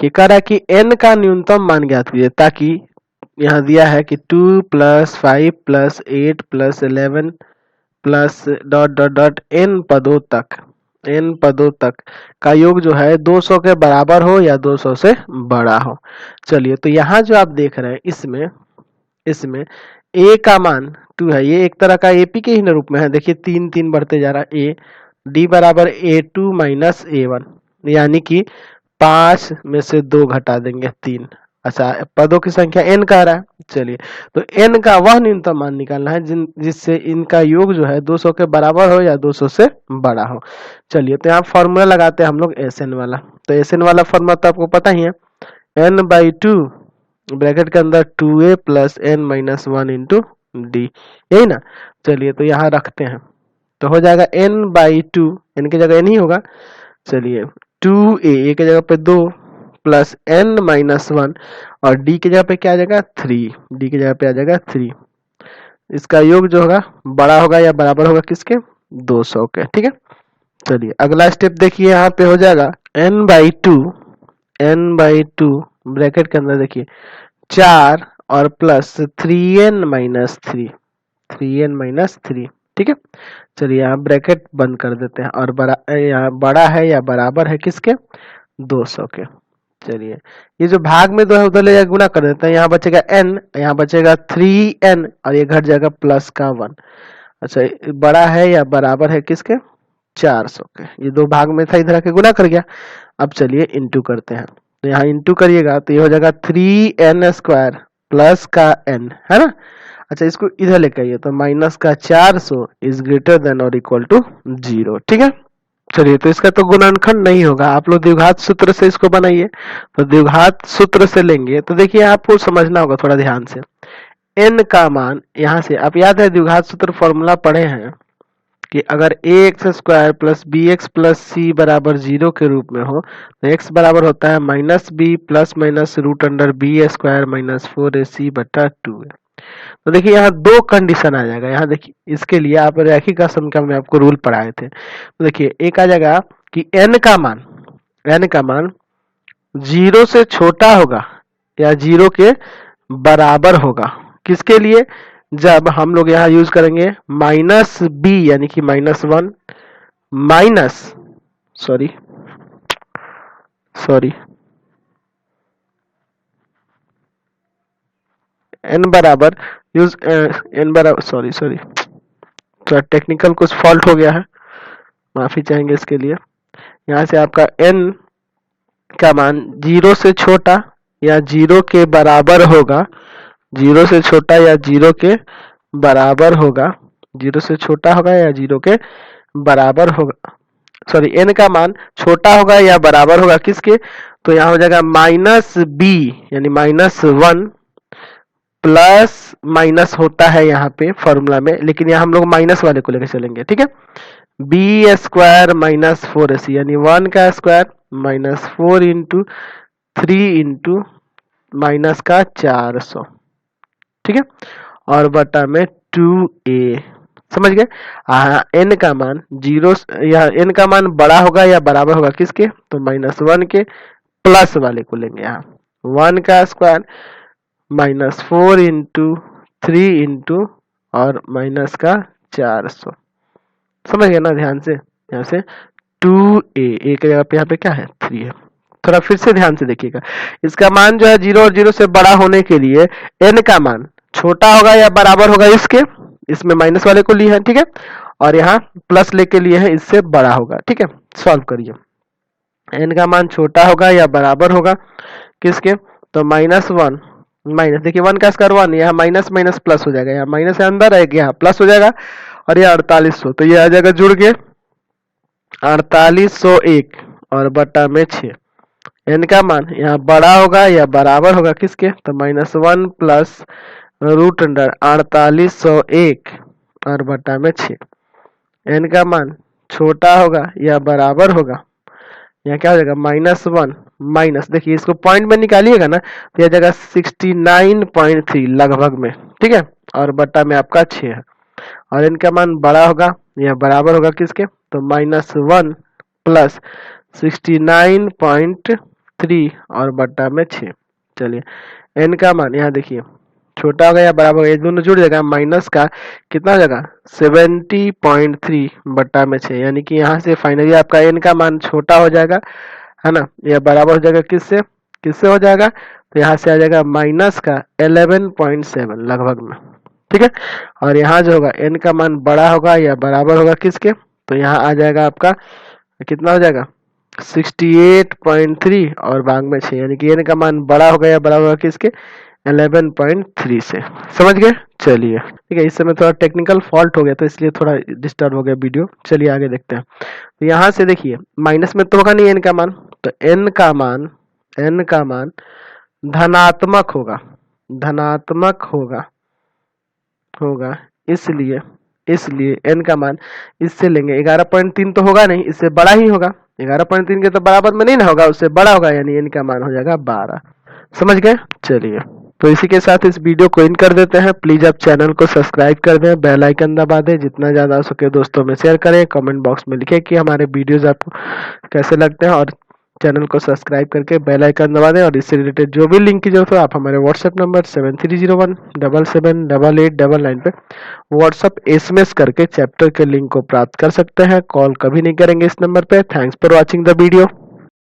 देखिए कह रहा है कि n का न्यूनतम मान ज्ञात कीजिए, ताकि यहाँ दिया है कि 2 + 5 + 8 + 11 plus dot dot dot n पदों तक का योग जो है 200 के बराबर हो या 200 से बड़ा हो। चलिए तो यहाँ जो आप देख रहे हैं इसमें a का मान 2 है, ये एक तरह का AP के ही न रूप में है। देखिए 3 3 बढ़ते जा रहा है। a d बराबर a2 - a1, यानी कि 5 में से 2 घटा देंगे 3। अच्छा, पदों की संख्या n कह रहा है। चलिए तो n का वह न्यूनतम मान निकालना है जिससे इनका योग जो है 200 के बराबर हो या 200 से बड़ा हो। चलिए तो यहाँ फॉर्मूला लगाते हैं हम लोग SN वाला। तो SN वाला फॉर्मूला तो आपको पता ही है, n/2 ब्रैकेट के अंदर 2a + n - 1 × d, यही ना। चलिए तो यहाँ रखते हैं तो हो जाएगा n/2, n की जगह n ही होगा। चलिए 2a की जगह पे 2 + n - 1 और d की जगह पे क्या आ जाएगा 3, d की जगह पे आ जाएगा 3। इसका योग जो होगा बड़ा होगा या बराबर होगा किसके, 200 के। ठीक है, चलिए अगला स्टेप देखिए, यहाँ पे हो जाएगा n/2 ब्रैकेट के अंदर देखिए 4 और प्लस 3n - 3। ठीक है, चलिए यहाँ ब्रैकेट बंद कर देते हैं और यहाँ बड़ा है या बराबर है किसके, 200 के। चलिए ये जो भाग में 2 है उधर ले जाकर गुना कर देते हैं, यहाँ बचेगा n, यहाँ बचेगा 3n और ये घट जाएगा प्लस का 1। अच्छा, बड़ा है या बराबर है किसके, 400 के। ये 2 भाग में था, इधर आके गुना कर गया। अब चलिए इंटू करते हैं, तो यहाँ इंटू करिएगा तो ये हो जाएगा 3n² प्लस का n, है ना। अच्छा, इसको इधर लेकर आइए तो माइनस का 400 इज ग्रेटर देन और इक्वल टू 0। ठीक है, चलिए तो इसका तो गुणनखंड नहीं होगा, आप लोग द्विघात सूत्र से इसको बनाइए। तो द्विघात सूत्र से लेंगे तो देखिए आपको समझना होगा थोड़ा ध्यान से। n का मान यहाँ से आप याद है द्विघात सूत्र फॉर्मूला पढ़े हैं कि अगर ax² + bx + c बराबर 0 के रूप में हो तो x बराबर होता है -b ± √b² - 4ac/2। तो देखिए यहाँ 2 कंडीशन आ जाएगा। यहाँ देखिए इसके लिए आप रैखिक असंख्य में आपको रूल पढ़ाए थे। तो देखिए एक आ जाएगा कि n का मान 0 से छोटा होगा या 0 के बराबर होगा। किसके लिए, जब हम लोग यहाँ यूज करेंगे -b यानी कि -1 n बराबर थोड़ा टेक्निकल कुछ फॉल्ट हो गया है, माफी चाहेंगे इसके लिए। यहाँ से आपका n का मान 0 से छोटा या 0 के बराबर होगा, 0 से छोटा या 0 के बराबर होगा, 0 से छोटा होगा या 0 के बराबर होगा। n का मान छोटा होगा या बराबर होगा किसके, तो यहाँ हो जाएगा -b यानी -1 प्लस माइनस होता है यहाँ पे फॉर्मूला में, लेकिन यहाँ हम लोग माइनस वाले को लेकर चलेंगे। ठीक है, b² - 4ac यानी 1 का स्क्वायर -4 × 3 × माइनस का 400। ठीक है, और बटा में 2a। समझ गए। n का मान 0 या n का मान बड़ा होगा या बराबर होगा किसके, तो -1 के, प्लस वाले को लेंगे। यहाँ 1 का स्क्वायर -4 × 3 × और माइनस का 400। समझ गए ना ध्यान से। यहाँ से 2a, a के जगह पे यहाँ पे क्या है 3 है। थोड़ा फिर से ध्यान से देखिएगा, इसका मान जो है 0 और 0 से बड़ा होने के लिए n का मान छोटा होगा या बराबर होगा इसके, इसमें माइनस वाले को लिए हैं। ठीक है, और यहाँ प्लस लेके लिए हैं, इससे बड़ा होगा। ठीक है, सॉल्व करिए। n का मान छोटा होगा या बराबर होगा किसके, तो -1 माइनस, देखिए 1 का स्क्वायर 1, यहाँ माइनस माइनस प्लस हो जाएगा, यहाँ माइनस अंदर है, यहाँ प्लस हो जाएगा और ये 4800, तो ये आ जाएगा जुड़ के 4801 और बटा में 6। n का मान यहाँ बड़ा होगा या बराबर होगा किसके, तो -1 प्लस √4801 और बटा में 6। n का मान छोटा होगा या बराबर होगा, यहाँ क्या हो जाएगा -1 माइनस, देखिए इसको पॉइंट में निकालिएगा ना तो यह जगह 69.3 लगभग में। ठीक है, और बटा में आपका 6 है, और इनका मान बड़ा होगा या बराबर होगा किसके, तो -1 प्लस 69.3 0.3 और बट्टा में 6। चलिए n का मान यहाँ देखिए छोटा होगा या बराबर होगा, ये दोनों जुड़ जाएगा, माइनस का कितना हो जाएगा 70.3 बट्टा में 6, यानी कि यहाँ से फाइनली आपका n का मान छोटा हो जाएगा, है ना, यह बराबर हो जाएगा किससे, किससे हो जाएगा, तो यहाँ से आ जाएगा माइनस का 11.7 लगभग में, ठीक है। और यहाँ जो होगा n का मान बड़ा होगा या बराबर होगा किसके, तो यहाँ आ जाएगा आपका कितना हो जाएगा 68.3 और भाग में 6, यानी कि n का मान बड़ा होगा या बराबर होगा किसके 11.3 से। समझ गए। चलिए ठीक है, इस समय थोड़ा टेक्निकल फॉल्ट हो गया तो इसलिए थोड़ा डिस्टर्ब हो गया वीडियो। चलिए आगे देखते हैं। तो यहाँ से देखिए माइनस में तो होगा नहीं n का मान, तो n का मान धनात्मक होगा, धनात्मक होगा इसलिए n का मान इससे लेंगे 11.3 तो होगा नहीं, इससे बड़ा ही होगा, 11.3 के तो बराबर में नहीं ना होगा, उससे बड़ा होगा, यानी n का मान हो जाएगा 12। समझ गए। चलिए तो इसी के साथ इस वीडियो को इन कर देते हैं। प्लीज आप चैनल को सब्सक्राइब कर दें, बेल आइकन दबा दें, जितना ज्यादा हो सके दोस्तों में शेयर करें, कमेंट बॉक्स में लिखें कि हमारे वीडियोज आपको कैसे लगते हैं, और चैनल को सब्सक्राइब करके बेल आइकन दबा दें। और इससे रिलेटेड जो भी लिंक की जरूरत हो आप हमारे व्हाट्सएप नंबर 7301778899 पे व्हाट्सएप SMS करके चैप्टर के लिंक को प्राप्त कर सकते हैं। कॉल कभी नहीं करेंगे इस नंबर पे। Thanks for watching the video.